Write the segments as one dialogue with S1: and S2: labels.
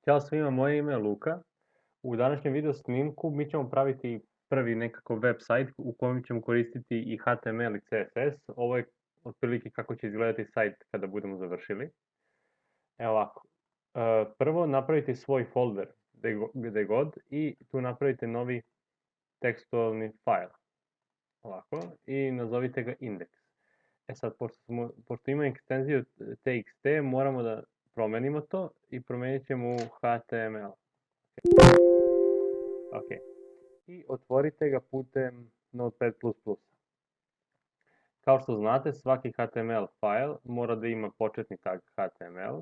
S1: Ćao svima, moje ime je Luka. U današnjem video snimku mi ćemo praviti prvi nekakav website u kojem ćemo koristiti i HTML i CSS. Ovo je otprilike kako će izgledati sajt kada budemo završili. Evo ovako. Prvo napravite svoj folder gde god i tu napravite novi tekstualni file. Ovako. I nazovite ga index. E sad, pošto ima ekstenziju txt, moramo da promenimo to i promenit ćemo u HTML. Ok. I otvorite ga putem Notepad++. Kao što znate, svaki HTML file mora da ima početni tag HTML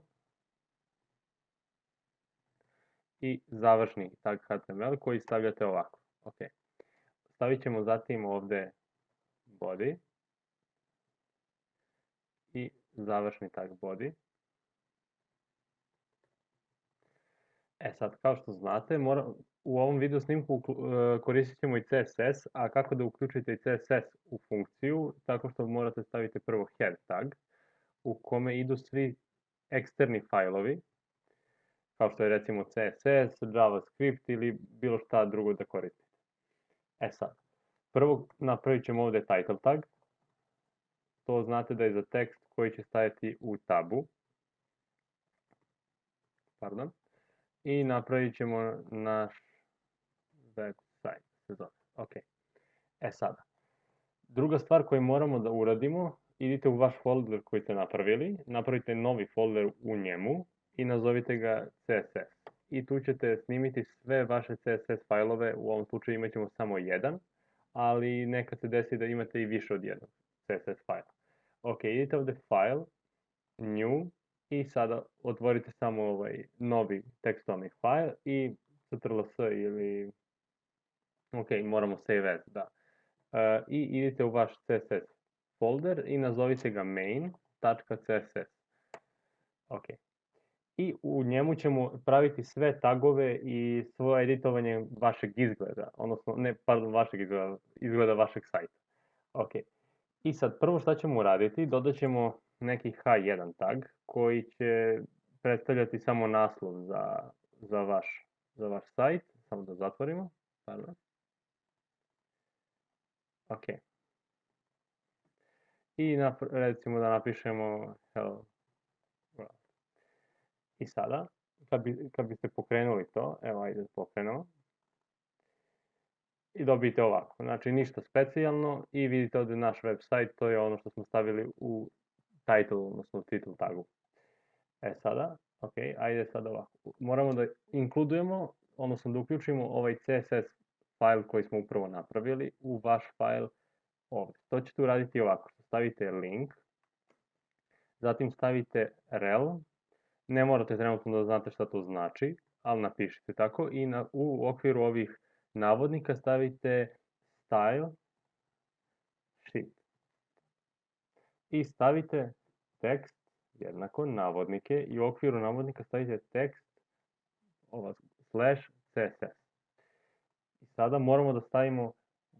S1: i završni tag HTML koji stavljate ovako. Ok. Stavit ćemo zatim ovde body i završni tag body. E sad, kao što znate, u ovom video snimku koristit ćemo i CSS, a kako da uključite i CSS u funkciju, tako što morate staviti prvo head tag, u kome idu svi eksterni fajlovi, kao što je recimo CSS, JavaScript ili bilo šta drugo da koristite. E sad, prvo napravit ćemo ovde title tag, to znate da je za tekst koji će stajati u tabu, pardon, i napravit ćemo naš website, se zove. Ok. E sada, druga stvar koju moramo da uradimo, idite u vaš folder koji ste napravili, napravite novi folder u njemu i nazovite ga CSS. I tu ćete snimiti sve vaše CSS fajlove, u ovom slučaju imat ćemo samo jedan, ali nekad se desi da imate i više od jednog CSS fajla. Ok, idite ovde File, New i sada otvorite samo ovaj novi tekstualni fajl i ctrls ili ok, moramo save as, da. I idite u vaš CSS folder i nazovite ga main.css. Ok. I u njemu ćemo praviti sve tagove i svoje editovanje vašeg izgleda, odnosno, ne, pardon, vašeg izgleda vašeg sajta. Ok. I sad, prvo šta ćemo uraditi, dodat ćemo neki h1 tag koji će predstavljati samo naslov za vaš sajt. Samo da zatvorimo. Pardon. Ok. I recimo da napišemo hello. I sada, kad biste pokrenuli to, evo ajde da pokrenemo, i dobijete ovako, znači ništa specijalno i vidite ovde naš website, to je ono što smo stavili u title, odnosno title tagu. E sada, ok, ajde sada ovako, moramo da inkludujemo, odnosno da uključimo ovaj CSS file koji smo upravo napravili u vaš file ovde. To ćete uraditi ovako, stavite link, zatim stavite rel, ne morate trenutno da znate šta to znači, ali napišite tako i u okviru ovih navodnika stavite style sheet i stavite tekst jednako navodnike i u okviru navodnika stavite tekst /css. I sada moramo da stavimo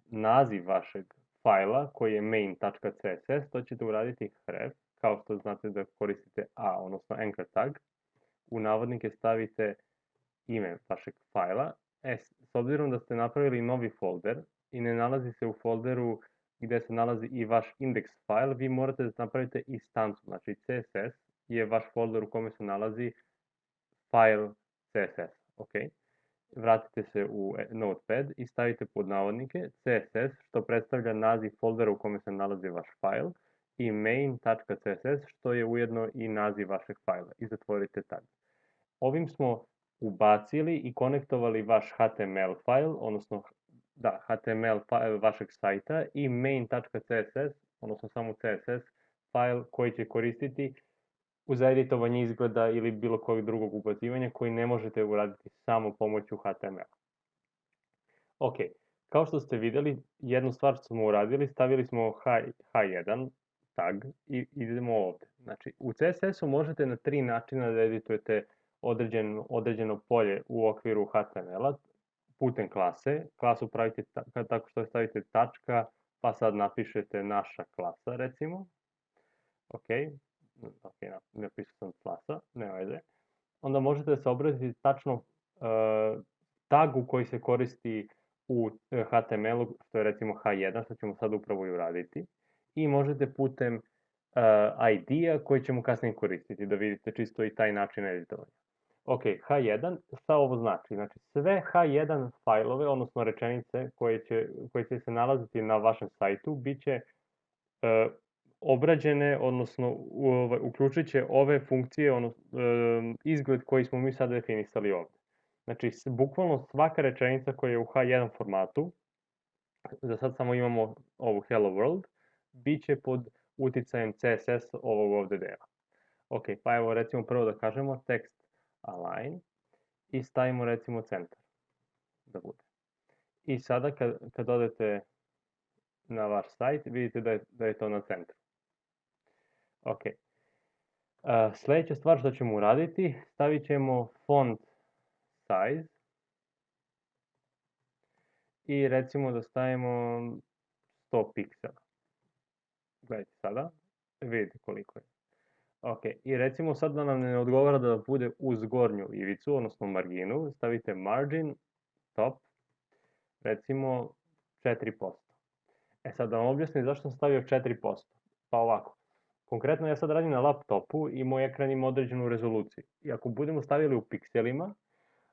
S1: naziv vašeg fajla koji je main.css, to ćete uraditi href, kao što znate da koristite a, odnosno anchor tag. U navodnike stavite ime vašeg fajla. S obzirom da ste napravili novi folder i ne nalazi se u folderu gde se nalazi i vaš index file, vi morate da napravite instancu, znači CSS je vaš folder u kome se nalazi file CSS, ok? Vratite se u Notepad i stavite pod navodnike CSS, što predstavlja naziv foldera u kome se nalazi vaš file, i main.css, što je ujedno i naziv vašeg fajla, i zatvorite tag. Ovim smo ubacili i konektovali vaš HTML file, odnosno da, HTML file vašeg sajta i main.css, odnosno samo CSS file koji će koristiti za editovanje izgleda ili bilo kojeg drugog ubacivanja koji ne možete uraditi samo pomoću HTML. Ok, kao što ste videli, jednu stvar smo uradili, stavili smo h1 tag i idemo ovde. Znači, u CSS-u možete na 3 načina da editujete određeno polje u okviru HTML-a putem klase. Klasu pravite tako što stavite tačka, pa sad napišete naša klasa, recimo. Ok, napisao sam klasa, ne veze. onda možete da se obratite tačno tagu koji se koristi u HTML-u, što je recimo H1, što ćemo sad upravo i uraditi. I možete putem ID-a koji ćemo kasnije koristiti, da vidite čisto i taj način editovanja. Ok, H1, šta ovo znači? Znači sve H1 fajlove, odnosno rečenice koje će se nalaziti na vašem sajtu, bit će obrađene, odnosno uključit će ove funkcije, izgled koji smo mi sad definisali ovde. Znači, bukvalno svaka rečenica koja je u H1 formatu, za sad samo imamo ovu Hello World, bit će pod uticajem CSS ovog ovde dela. Ok, pa evo recimo prvo da kažemo text align i stavimo recimo centar da bude. I sada kad odete na vaš sajt, vidite da je to na centru. Ok. Sledeća stvar što ćemo uraditi, stavit ćemo font size i recimo da stavimo 100 piksela. Gledajte sada, vidite koliko je. Ok, i recimo sad da nam ne odgovara da bude uz gornju ivicu, odnosno marginu, stavite margin, top, recimo 4%. E sad da vam objasnim zašto sam stavio 4%. Pa ovako, konkretno ja sad radim na laptopu i moj ekran ima određenu rezoluciju. I ako budemo stavili u pikselima,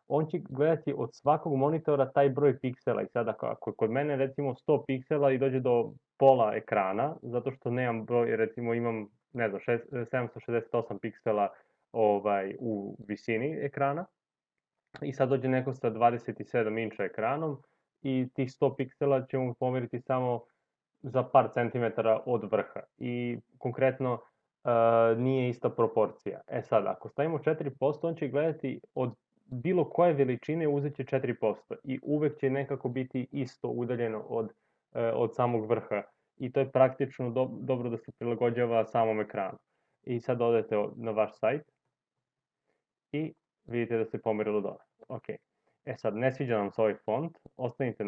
S1: on će gledati od svakog monitora taj broj piksela. I sada ako je kod mene recimo 100 piksela i dođe do pola ekrana, zato što nemam broj, recimo imam, ne znam, 768 piksela u visini ekrana, i sad dođe neko sa 27 inča ekranom i tih 100 piksela ćemo pomeriti samo za par centimetara od vrha. I konkretno nije ista proporcija. E sad, ako stavimo 4%, on će gledati od bilo koje veličine uzet će 4% i uvek će nekako biti isto udaljeno od samog vrha. I to je praktično dobro da se prilagođava samom ekranu. I sad odete na vaš sajt i vidite da se pomerilo dole. Ok. E sad, ne sviđa nam se ovaj font, ostanite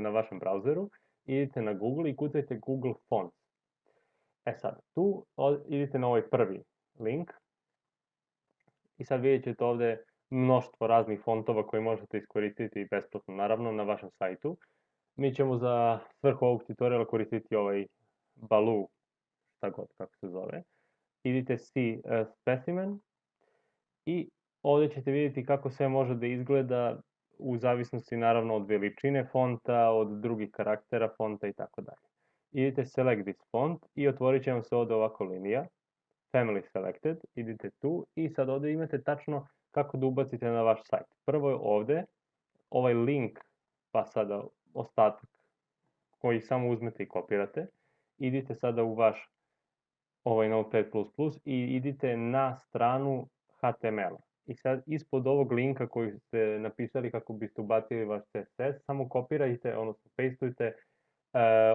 S1: na vašem brauzeru, idite na Google i kucajte Google Fonts. E sad, tu idite na ovaj prvi link i sad vidjet ćete ovde mnoštvo raznih fontova koje možete iskoristiti besplatno, naravno, na vašem sajtu. Mi ćemo za svrhu ovog tutoriala koristiti ovaj Baloo, šta god kako se zove. Idite See Specimen i ovde ćete vidjeti kako sve može da izgleda u zavisnosti naravno od veličine fonta, od drugih karaktera fonta i tako dalje. Idite Select this font i otvorit će vam se ovde ovako linija, Family Selected, idite tu i sad ovde imate tačno kako da ubacite na vaš sajt. Prvo je ovde, ovaj link, pa sada ostatak koji samo uzmete i kopirate, idite sada u vaš ovaj Notepad++ i idite na stranu HTML-a. I sad ispod ovog linka koji ste napisali kako biste ubacili vaš CSS, samo kopirajte, odnosno pastujte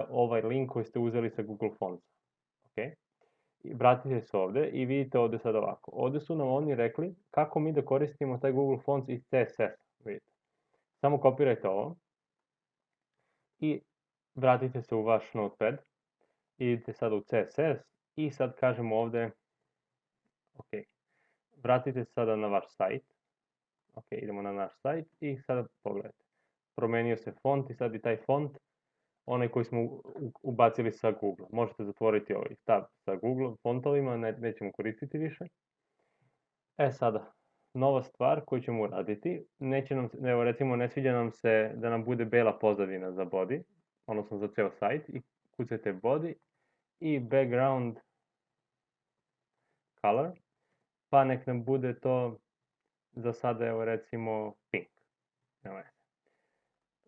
S1: ovaj link koji ste uzeli sa Google Fonts. Ok? I vratite se ovde i vidite ovde sad ovako. Ovde su nam oni rekli kako mi da koristimo taj Google Fonts iz CSS. Vidite. Samo kopirajte ovo i vratite se u vaš Notepad. Idite sad u CSS i sad kažemo ovde, ok, vratite se sada na vaš sajt. Ok, idemo na naš sajt i sada pogledajte. Promenio se font i sad i taj font, onaj koji smo ubacili sa Google. Možete zatvoriti ovaj tab sa Google fontovima, nećemo koristiti više. E sada, nova stvar koju ćemo uraditi, evo recimo ne sviđa nam se da nam bude bela pozadina za body, odnosno za ceo sajt, i kucajte body i background color, pa nek nam bude to za sada, evo recimo pink.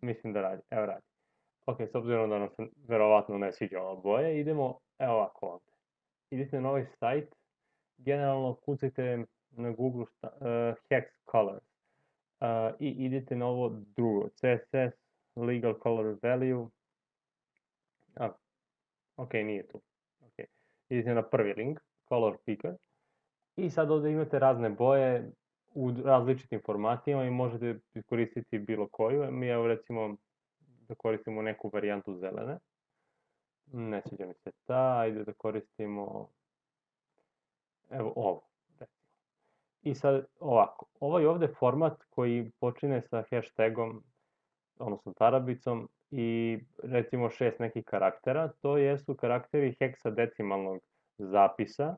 S1: Mislim da radi, evo radi. Ok, s obzirom da nam se verovatno ne sviđa ova boja, idemo evo ovako ovde. Idite na ovaj sajt, generalno kucajte na Google Hex Colors i idite na ovo drugo, CSS Legal Color Value. Ok, nije tu. Ok, idite na prvi link, Color Picker, i sad ovde imate razne boje u različitim formatima i možete iskoristiti bilo koju. Mi evo recimo da koristimo neku varijantu zelene. Ne sviđa mi se ta, ajde da koristimo evo ovo. I sad ovako, ovaj ovde format koji počine sa hashtagom, odnosno tarabicom i recimo 6 nekih karaktera, to jesu karakteri heksadecimalnog zapisa.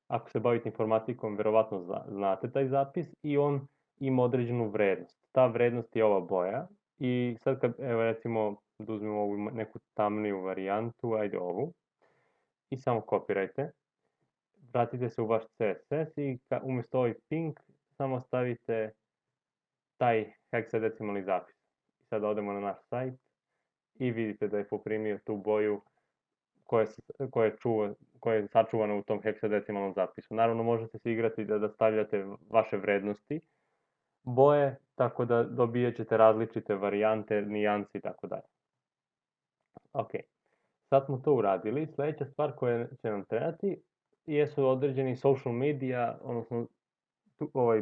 S1: Ako se bavite informatikom, verovatno znate taj zapis i on ima određenu vrednost. Ta vrednost je ova boja i sad kad, evo recimo, da uzmemo ovu neku tamniju varijantu, ajde ovu, i samo kopirajte. Vratite se u vaš CSS i umjesto ovaj pink samo stavite taj heksadecimalni zapis. Sad odemo na naš sajt i vidite da je poprimio tu boju koja je sačuvana u tom heksadecimalnom zapisu. Naravno, možete se igrati da stavljate vaše vrednosti boje, tako da dobijat ćete različite varijante, nijansi i tako dalje. Ok, sad smo to uradili. Sljedeća stvar koja će nam trebati jesu određeni social media, odnosno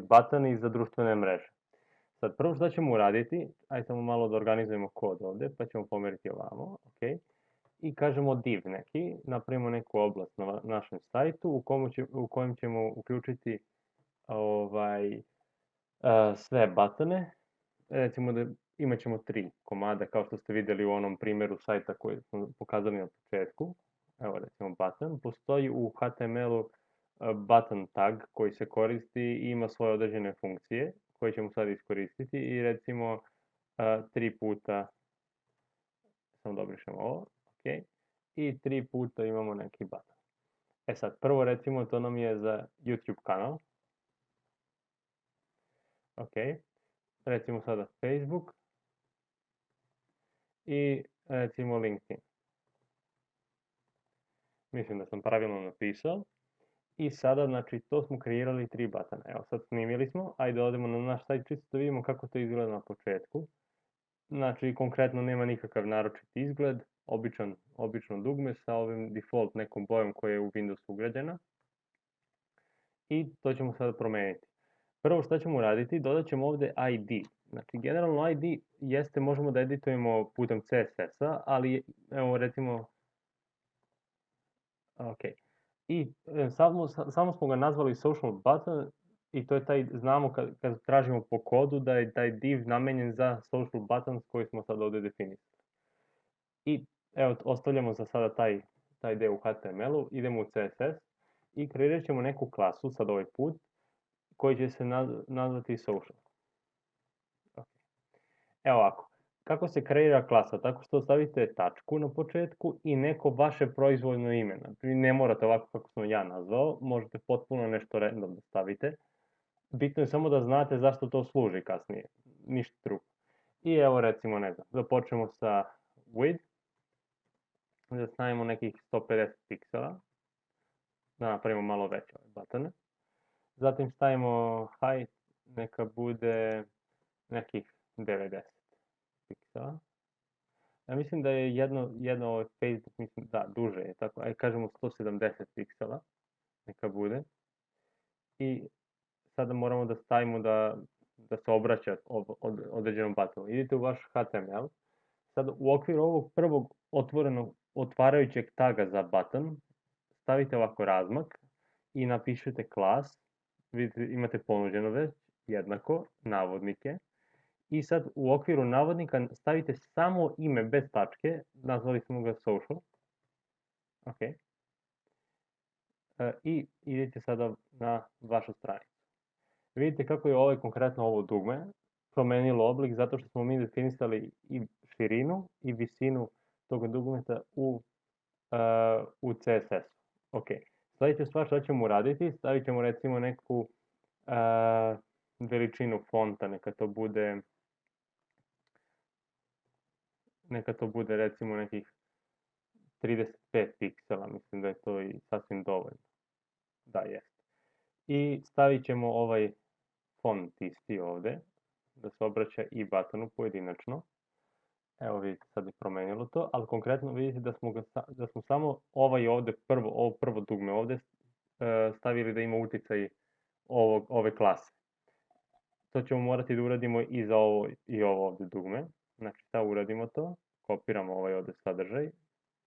S1: batani za društvene mreže. Sad, prvo što ćemo uraditi, ajde samo malo da organizujemo kod ovde, pa ćemo pomeriti ovamo, ok. I kažemo div neki, napravimo neku oblast na našem sajtu u kojem ćemo uključiti sve batone. Recimo da imat ćemo 3 komada, kao što ste vidjeli u onom primjeru sajta koji smo pokazali na početku. Evo recimo button. Postoji u HTML-u button tag koji se koristi i ima svoje određene funkcije koje ćemo sad iskoristiti i recimo 3 puta, samo da obrišemo ovo, ok, i 3 puta imamo neki button. E sad, prvo recimo to nam je za YouTube kanal, ok, recimo sada Facebook i recimo LinkedIn. Mislim da sam pravilno napisao. I sada, znači, to smo kreirali 3 batana. Evo, sad snimili smo, ajde odemo na naš sajt čisto da vidimo kako to izgleda na početku. Znači, konkretno nema nikakav naročit izgled, obično dugme sa ovim default nekom bojom koja je u Windowsu ugrađena. I to ćemo sada promeniti. Prvo što ćemo uraditi, dodat ćemo ovde ID. Znači, generalno ID jeste, možemo da editujemo putem CSS-a, ali evo recimo, ok. I samo smo ga nazvali social button i to je taj, znamo kad tražimo po kodu da je taj div namenjen za social buttons koji smo sad ovde definisali. I evo, ostavljamo za sada taj deo u HTML-u, idemo u CSS i kreirat ćemo neku klasu, sad ovaj put, koji će se nazvati social. Evo ovako, kako se kreira klasa? Tako što stavite tačku na početku i neko vaše proizvoljno ime. Ne morate ovako kako sam ja nazvao, možete potpuno nešto random da stavite. Bitno je samo da znate zašto to služi kasnije, ništa drugo. I evo recimo, ne znam, da počnemo sa width, da stavimo nekih 150 piksela, da napravimo malo veće ove batone. Zatim stavimo height, neka bude nekih 90 piksela. Ja mislim da je jedno Facebook, mislim, da, duže je, tako, aj kažemo 170 piksela, neka bude. I sada moramo da stavimo da se obraća određenom buttonu. Idite u vaš HTML, sad u okviru ovog prvog otvarajućeg taga za button, stavite ovako razmak i napišete class, vidite imate ponuđeno već, jednako, navodnike, i sad u okviru navodnika stavite samo ime bez tačke, nazvali smo ga social, ok, i idete sada na vašu stranicu. Vidite kako je konkretno ovo dugme promenilo oblik zato što smo mi definisali i širinu i visinu tog dugmeta u CSS-u. Ok, sljedeća stvar što ćemo uraditi, stavit ćemo recimo neku veličinu fonta, neka to bude recimo nekih 35 piksela, mislim da je to i sasvim dovoljno. Da, jest. I stavit ćemo ovaj font isti ovde, da se obraća i buttonu pojedinačno. Evo vidite, sad je promenilo to, ali konkretno vidite da smo samo ovo prvo dugme ovde stavili da ima uticaj ove klase. To ćemo morati da uradimo i za ovo ovde dugme. Znači, šta uradimo to? Kopiramo ovaj ovde sadržaj.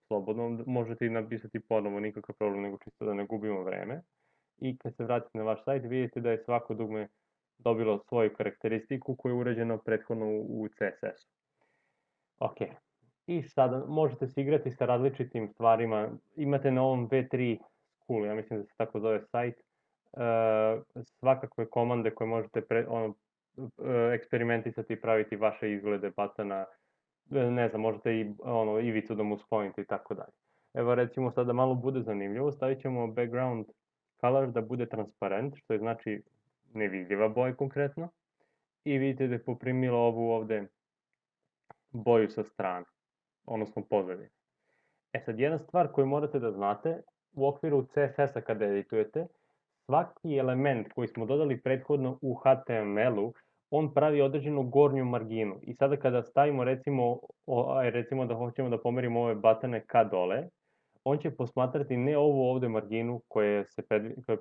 S1: Slobodno možete i napisati ponovo, nikakav problem, nego čisto da ne gubimo vreme. i kad se vratite na vaš sajt vidite da je svako dugme dobilo svoju karakteristiku koja je uređena prethodno u CSS-u. Ok, i sada možete se igrati sa različitim stvarima. Imate na ovom V3 School, ja mislim da se tako zove sajt, svakakve komande koje možete eksperimentisati i praviti vaše izglede batona, ne znam, možete i ivicu da mu sklonite i tako dalje. Evo recimo sad da malo bude zanimljivo, stavit ćemo background color da bude transparent, što je znači nevidljiva boja konkretno. I vidite da je poprimilo ovu ovde boju sa strane, odnosno pozadine. E sad, jedna stvar koju morate da znate, u okviru CSS-a kada editujete, svaki element koji smo dodali prethodno u HTML-u, on pravi određenu gornju marginu. I sada kada stavimo recimo da hoćemo da pomerimo ove batone ka dole, on će posmatrati ne ovu ovde marginu koja je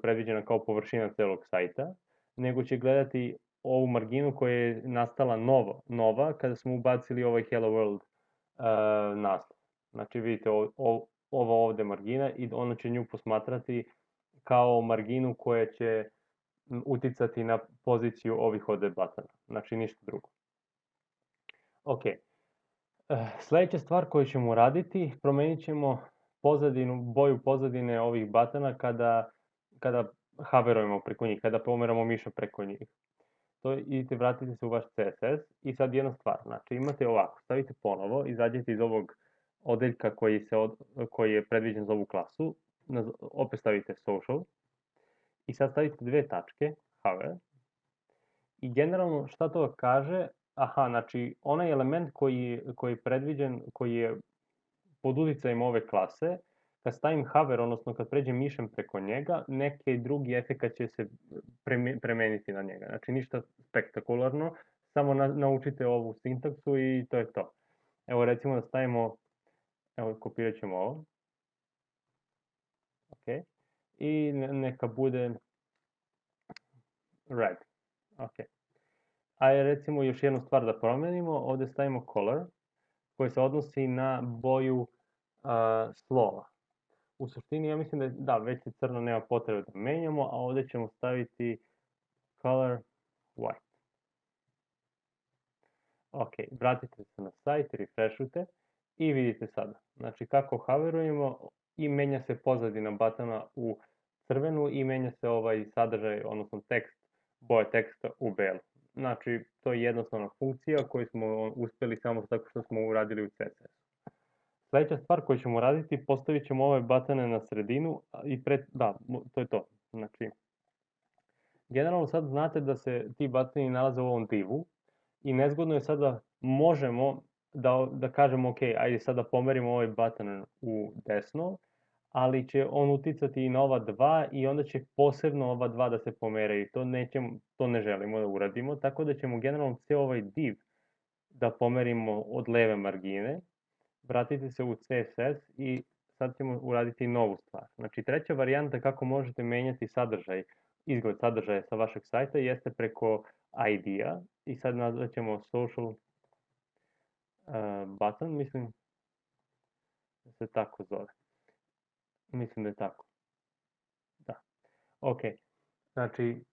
S1: predviđena kao površina celog sajta, nego će gledati ovu marginu koja je nastala nova kada smo ubacili ovaj Hello World naslov. Znači vidite ova ovde margina i ono će nju posmatrati kao marginu koja će uticati na poziciju ovih ovde batona. Znači ništa drugo. Ok. Sledeća stvar koju ćemo uraditi, promenit ćemo boju pozadine ovih batona kada hoverujemo preko njih, kada pomeramo miša preko njih. Idite, vratite se u vaš CSS i sad jedna stvar, znači imate ovako, stavite ponovo, izađete iz ovog odeljka koji je predviđen za ovu klasu, opet stavite social i sad stavite dve tačke, hover, i generalno šta to kaže? Aha, znači onaj element koji je predviđen, koji je pod uticajem ove klase, kad stavim hover, odnosno kad pređem mišem preko njega, neki drugi efekat će se premeniti na njega. Znači ništa spektakularno, samo naučite ovu sintaksu i to je to. Evo recimo da stavimo, evo kopirat ćemo ovo. Ok. I neka bude red. Ok. Ajde recimo još jednu stvar da promenimo, ovde stavimo color, koji se odnosi na boju slova. U suštini ja mislim da već je crno, nema potrebe da menjamo, a ovde ćemo staviti color white. Ok, vratite se na sajt, refreshujte i vidite sada. Znači kako hoverujemo i menja se pozadina batona u crvenu i menja se ovaj sadržaj, odnosno boja teksta u belu. Znači to je jednostavna funkcija koju smo uspeli samo tako što smo uradili u CSS. Sledeća stvar koju ćemo raditi, postavit ćemo ove batone na sredinu i to je to. Znači, generalno sad znate da se ti batoni nalaze u ovom divu i nezgodno je sada možemo da kažemo ok, ajde sada pomerimo ovaj baton u desno, ali će on uticati i na ova dva i onda će posebno ova dva da se pomeraju. To ne želimo da uradimo, tako da ćemo generalno ceo ovaj div da pomerimo od leve margine. Vratite se u CSS i sad ćemo uraditi novu stvar. Znači treća varijanta kako možete menjati izgled sadržaja sa vašeg sajta jeste preko ID-a i sad nazvaćemo social button, mislim da se tako zove. Mislim da je tako. Da. Ok. Znači,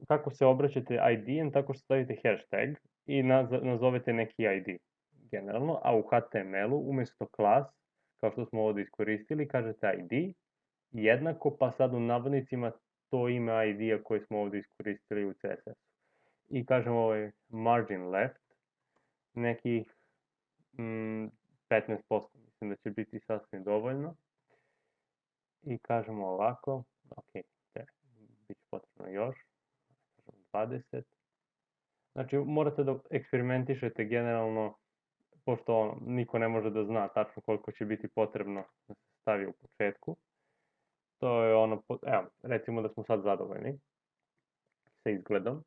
S1: kako se obraćate ID-em, tako što stavite hashtag i nazovete neki ID generalno, a u HTML-u umesto class, kao što smo ovde iskoristili, kažete ID jednako, pa sad u navodnicima to ime ID-a koje smo ovde iskoristili u CSS-u. I kažemo ovaj margin left, nekih 15%, mislim da će biti sasvim dovoljno. I kažemo ovako, ok, bit će potrebno još, 20. Znači morate da eksperimentišete generalno, pošto niko ne može da zna tačno koliko će biti potrebno da se stavi u početku. To je evo, recimo da smo sad zadovoljni sa izgledom.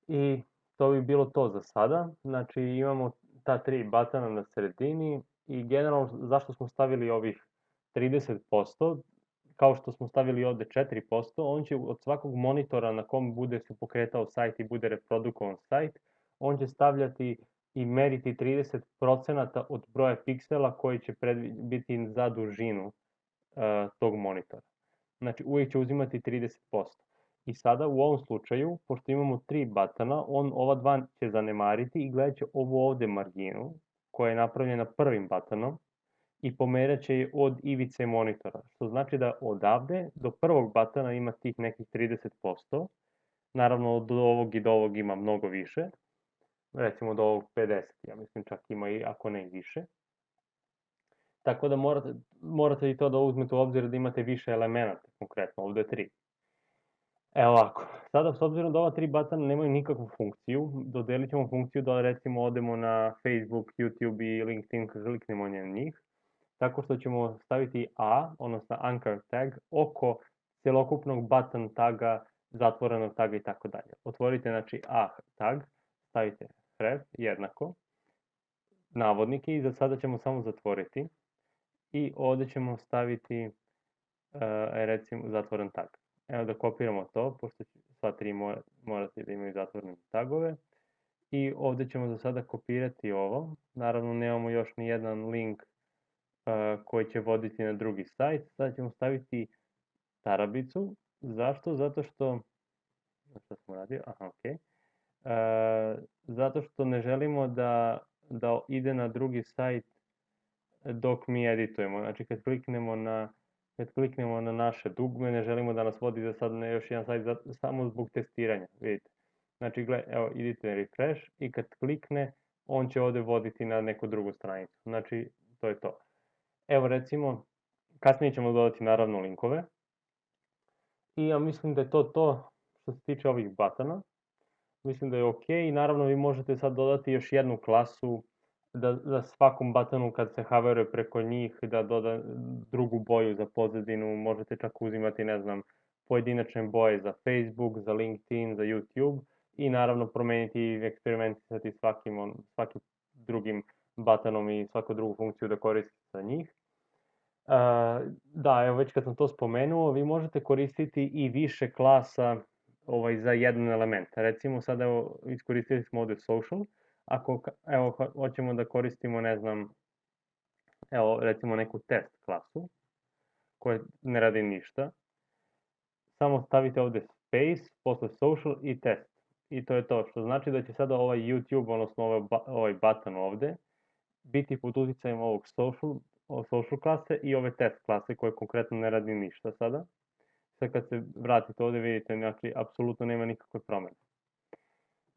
S1: I to bi bilo to za sada. Znači imamo ta tri batona na sredini i generalno zašto smo stavili ovih 30%, kao što smo stavili ovde 4%, on će od svakog monitora na kom bude se pokretao sajt i bude reprodukovan sajt, on će stavljati i meriti 30% od broja piksela koji će biti za dužinu tog monitora. Znači uvijek će uzimati 30%. I sada u ovom slučaju, pošto imamo 3 batona, on ova dva će zanemariti i gledat će ovu ovde marginu, koja je napravljena prvim batonom, i pomerat će je od ivice monitora, što znači da odavde do prvog batona ima tih nekih 30%, naravno od ovog i do ovog ima mnogo više, recimo do ovog 50, ja mislim čak ima i ako ne i više. Tako da morate i to da uzmete u obzir da imate više elemenata, konkretno ovde je 3. Evo ovako, sada s obzirom da ova 3 batona nemaju nikakvu funkciju, dodelit ćemo funkciju da recimo odemo na Facebook, YouTube i LinkedIn kad kliknemo na njih, tako što ćemo staviti A, odnosno anchor tag, oko celokupnog button taga, zatvorenog taga i tako dalje. Otvorite znači A tag, stavite href, jednako, navodnike i za sada ćemo samo zatvoriti i ovde ćemo staviti recimo zatvoren tag. Evo da kopiramo to, pošto sva 3 morate da imaju zatvorene tagove. I ovde ćemo za sada kopirati ovo. Naravno nemamo još ni jedan link koji će voditi na drugi sajt. Sada ćemo staviti tarabicu. Zašto? Zato što... Šta smo radio? Aha, okej. Zato što ne želimo da ide na drugi sajt dok mi editujemo. Znači kad kliknemo na naše dugme, ne želimo da nas vodi za sad na još jedan sajt samo zbog testiranja, vidite. Znači, evo, idite refresh i kad klikne, on će ovde voditi na neku drugu stranicu. Znači, to je to. Evo, recimo, kasnije ćemo dodati naravno linkove. I ja mislim da je to što se tiče ovih batona. Mislim da je ok i naravno vi možete sad dodati još jednu klasu da svakom batonu kad se hoveruje preko njih da doda drugu boju za pozadinu, možete čak uzimati, ne znam, pojedinačne boje za Facebook, za LinkedIn, za YouTube i naravno promeniti i eksperimentisati svakim drugim batonom i svaku drugu funkciju da koristite za njih. Da, evo već kad sam to spomenuo, vi možete koristiti i više klasa za jedan element. Recimo sad evo iskoristili smo ovde social, ako evo hoćemo da koristimo, ne znam, evo recimo neku test klasu koja ne radi ništa, samo stavite ovde space, posle social i test. I to je to, što znači da će sada ovaj YouTube, odnosno ovaj button ovde, biti pod uticajem ovog social klase i ove test klase koje konkretno ne radi ništa sada. Sad kad se vratite ovde vidite, znači, apsolutno nema nikakve promene.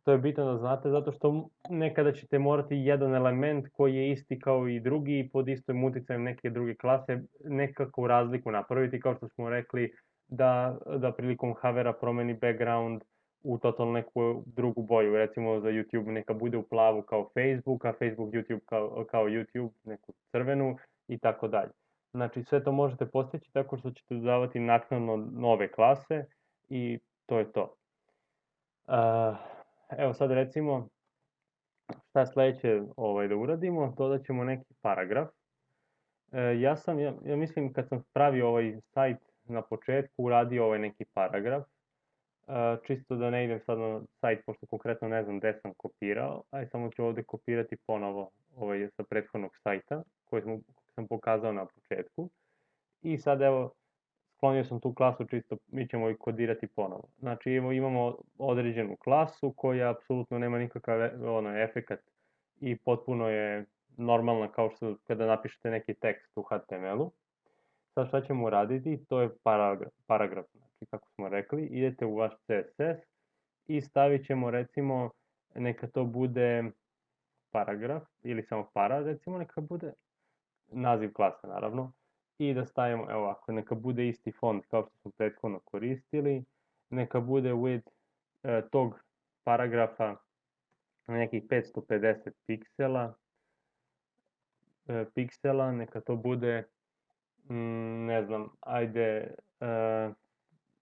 S1: To je bitno da znate zato što nekada ćete morati jedan element koji je isti kao i drugi i pod istom uticajem neke druge klase nekakvu razliku napraviti, kao što smo rekli da prilikom havera promeni background u totalno neku drugu boju, recimo za YouTube neka bude u plavu kao Facebook, a Facebook YouTube kao YouTube, neku crvenu i tako dalje. Znači sve to možete postići tako što ćete dodavati naknadno nove klase i to je to. Evo sad recimo šta sledeće da uradimo, dodat ćemo neki paragraf. Ja mislim kad sam pravio ovaj sajt na početku uradio ovaj neki paragraf, čisto da ne idem sad na sajt pošto konkretno ne znam gde sam kopirao, aj samo ću ovde kopirati ponovo sa prethodnog sajta koji sam pokazao na početku i sad evo sklonio sam tu klasu čisto, mi ćemo i kodirati ponovo. Znači imamo određenu klasu koja apsolutno nema nikakav efekat i potpuno je normalna kao što kada napišete neki tekst u HTML-u. Sad šta ćemo uraditi, to je paragraf, znači kako smo rekli, idete u vaš CSS i stavit ćemo recimo, neka to bude paragraf ili samo para recimo, neka bude naziv klase naravno, i da stavimo, evo ovako, neka bude isti font kao što smo prethodno koristili, neka bude width tog paragrafa nekih 550 piksela, neka to bude, ne znam, ajde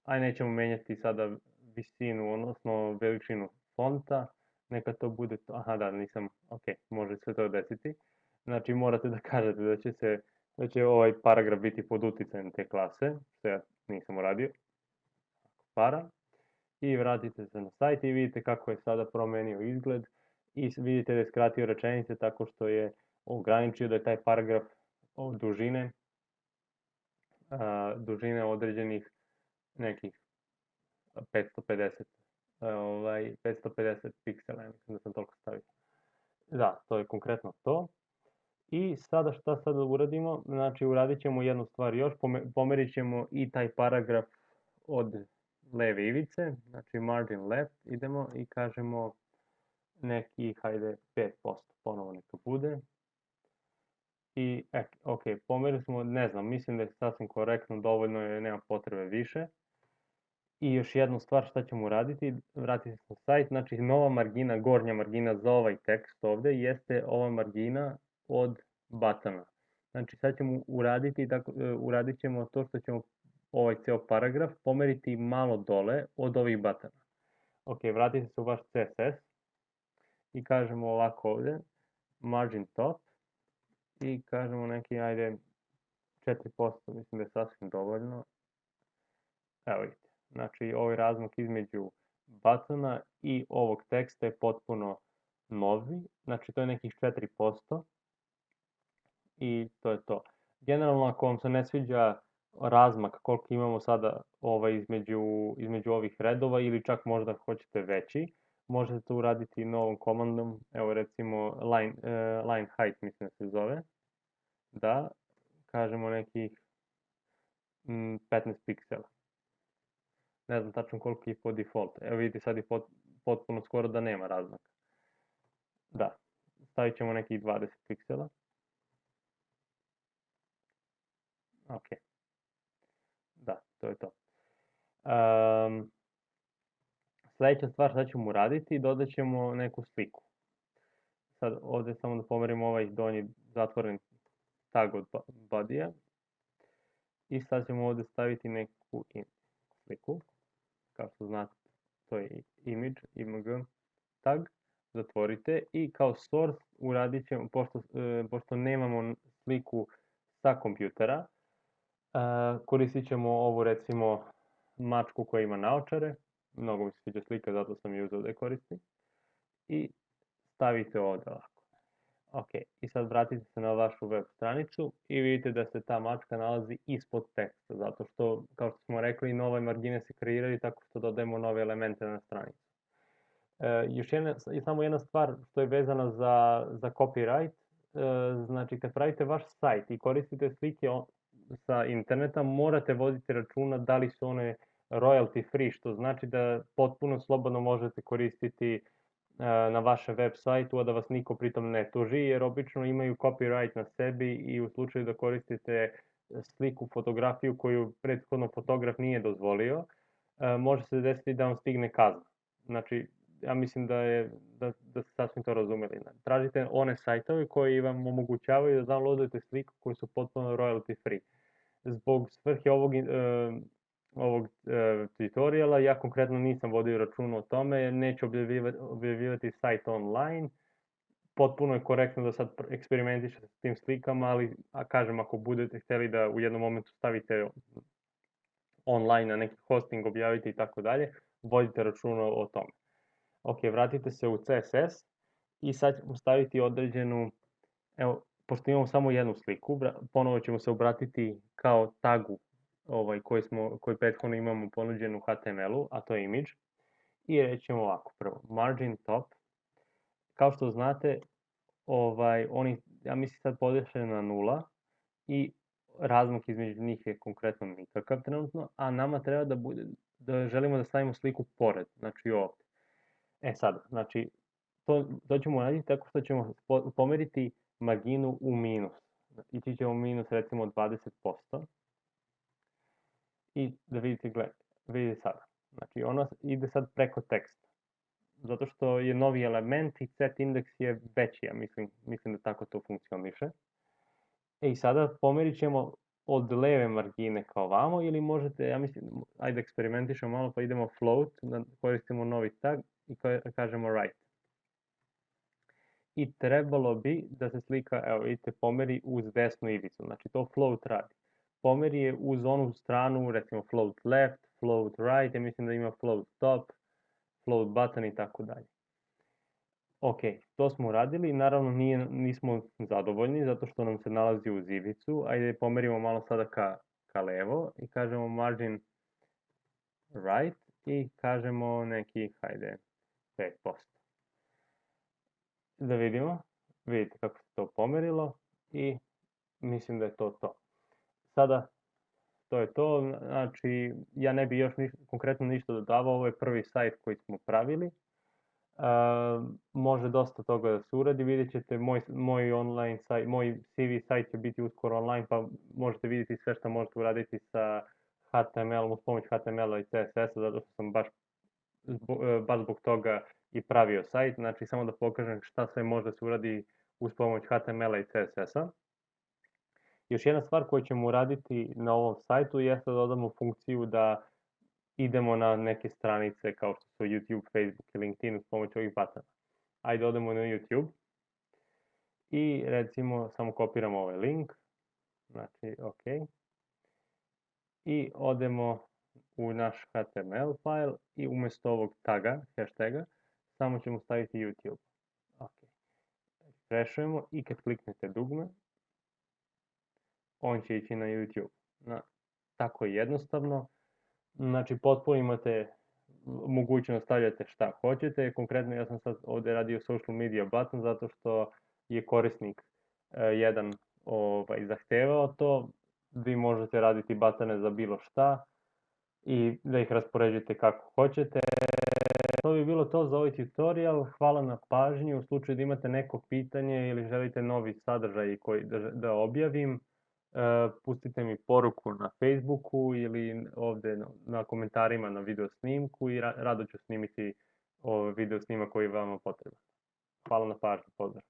S1: nećemo menjati sada visinu, odnosno veličinu fonta, neka to bude, aha da, nisam, ok, može sve to desiti, znači morate da kažete da će ovaj paragraf biti pod uticajem te klase, što ja nisam uradio, para, i vratite se na sajt i vidite kako je sada promenio izgled i vidite da je skratio rečenice tako što je ograničio da je taj paragraf dužine dužine određenih nekih 550, 550 piksela, ja mislim da sam toliko stavio. Da, to je konkretno to. I sada šta sad da uradimo? Znači uradit ćemo jednu stvar još, pomerit ćemo i taj paragraf od leve ivice, znači margin left, idemo i kažemo nekih, hajde, 5%, ponovo neka bude. I, ok, pomerili smo, ne znam, mislim da je sasvim korektno, dovoljno je, nema potrebe više. I još jednu stvar šta ćemo uraditi, vratiti se na sajt, znači nova margina, gornja margina za ovaj tekst ovde jeste ova margina od batona. Znači sad ćemo uradit ćemo to što ćemo ovaj ceo paragraf pomeriti malo dole od ovih batona. Ok, vratite se u vaš CSS i kažemo ovako ovde, margin top i kažemo neki, ajde, 4%, mislim da je sasvim dovoljno. Evo vidite. Znači, ovaj razmak između batona i ovog teksta je potpuno novi. Znači, to je nekih 4%. I to je to. Generalno, ako vam se ne sviđa razmak koliko imamo sada između ovih redova ili čak možda hoćete veći, možete to uraditi novom komandom. Evo recimo line height, mislim da se zove. Da, kažemo nekih 15 piksela. Ne znam tačno koliko je po default. Evo vidite sad je potpuno skoro da nema razmaka. Da, stavit ćemo nekih 20 piksela. Ok. Da, to je to. Sledeća stvar šta ćemo uraditi, dodat ćemo neku sliku. Sad ovde samo da pomerimo ovaj donji zatvoren tag od body-a. I sad ćemo ovde staviti neku sliku. Kao što znate, to je image, img tag, zatvorite i kao source uradit ćemo, pošto nemamo sliku sa kompjutera, koristit ćemo ovu recimo mačku koja ima naočare, mnogo mi se sviđa slika, zato sam je uzeo da je koristim, i stavite ovde ovako. Ok, i sad vratite se na vašu web stranicu i vidite da se ta mačka nalazi ispod teksta, zato što, kao što smo rekli, nove margine se kreiraju tako što dodajemo nove elemente na stranicu. Samo jedna stvar što je vezana za copyright, znači kad pravite vaš sajt i koristite slike sa interneta, morate voditi računa da li su one royalty free, što znači da potpuno slobodno možete koristiti na vašem web sajtu, a da vas niko pritom ne tuži, jer obično imaju copyright na sebi i u slučaju da koristite sliku, fotografiju koju prethodno fotograf nije dozvolio, može se desiti da vam stigne kazna. Znači, ja mislim da ste sasvim to razumeli. Tražite one sajtove koji vam omogućavaju da downloadujete sliku koji su potpuno royalty free. Zbog svrhe ovog tutoriala ja konkretno nisam vodio računa o tome, neću objavljivati sajt online, potpuno je korektno da sad eksperimentišete s tim slikama, ali kažem, ako budete hteli da u jednom momentu stavite online na neki hosting, objavite i tako dalje, vodite računa o tome. Ok, vratite se u CSS i sad ćemo staviti određenu, evo, pošto imamo samo jednu sliku, ponovo ćemo se obratiti kao tagu koji prethodno imamo ponuđen u HTML-u, a to je image, i reći ćemo ovako, prvo, margin top, kao što znate, oni, ja mislim sad podešene na 0 i razmak između njih je konkretno nikakav trenutno, a nama treba da želimo da stavimo sliku pored, znači ovde. Sad, znači, to ćemo raditi tako što ćemo pomeriti marginu u minus. Ići ćemo minus recimo 20%. I da vidite, vidite sada. Znači, ona ide sad preko teksta. Zato što je novi element i set indeks je veći, ja mislim da tako to funkcioniše. I sada pomerit ćemo od leve margine kao ovamo, ili možete, ja mislim, ajde eksperimentišemo malo pa idemo float, koristimo novi tag i kažemo right. I trebalo bi da se slika, evo vidite, pomeri uz desnu ivicu, znači to float radi. Pomeri je uz onu stranu, recimo float left, float right, ja mislim da ima float top, float button i tako dalje. Ok, to smo uradili, naravno nismo zadovoljni zato što nam se nalazi uz ivicu, ajde pomerimo malo sada ka ka levo i kažemo margin right i kažemo neki, hajde, 5%. Da vidimo, vidite kako se to pomerilo i mislim da je to to. Sada, to je to, znači ja ne bi još konkretno ništa dodavao, ovo je prvi sajt koji smo pravili. Može dosta toga da se uradi, vidjet ćete moj online sajt, moj CV sajt će biti uskoro online, pa možete vidjeti sve što možete uraditi sa HTML-om, uz pomoć HTML-a i CSS-a, zato što sam baš zbog toga i pravio sajt, znači samo da pokažem šta sve može da se uradi uz pomoć HTML-a i CSS-a. Još jedna stvar koju ćemo uraditi na ovom sajtu jeste da dodamo funkciju da idemo na neke stranice kao što su YouTube, Facebook i LinkedIn uz pomoć ovih batona. Ajde odemo na YouTube i recimo samo kopiramo ovaj link, znači ok, i odemo u naš HTML file i umjesto ovog taga, hashtaga, samo ćemo staviti YouTube. Ok, refreshujemo i kad kliknete dugme, on će ići na YouTube. Tako jednostavno. Znači, potpuno imate mogućnost stavljate šta hoćete. Konkretno, ja sam sad ovdje radio social media button zato što je korisnik jedan zahtevao to. Vi možete raditi batone za bilo šta i da ih raspoređujete kako hoćete. To bi bilo to za ovaj tutorial. Hvala na pažnji. U slučaju da imate neko pitanje ili želite novi sadržaj koji da objavim, pustite mi poruku na Facebooku ili ovdje na komentarima na video snimku i rado ću snimiti video snimak koji je vama potreban. Hvala na pažnji, pozdrav.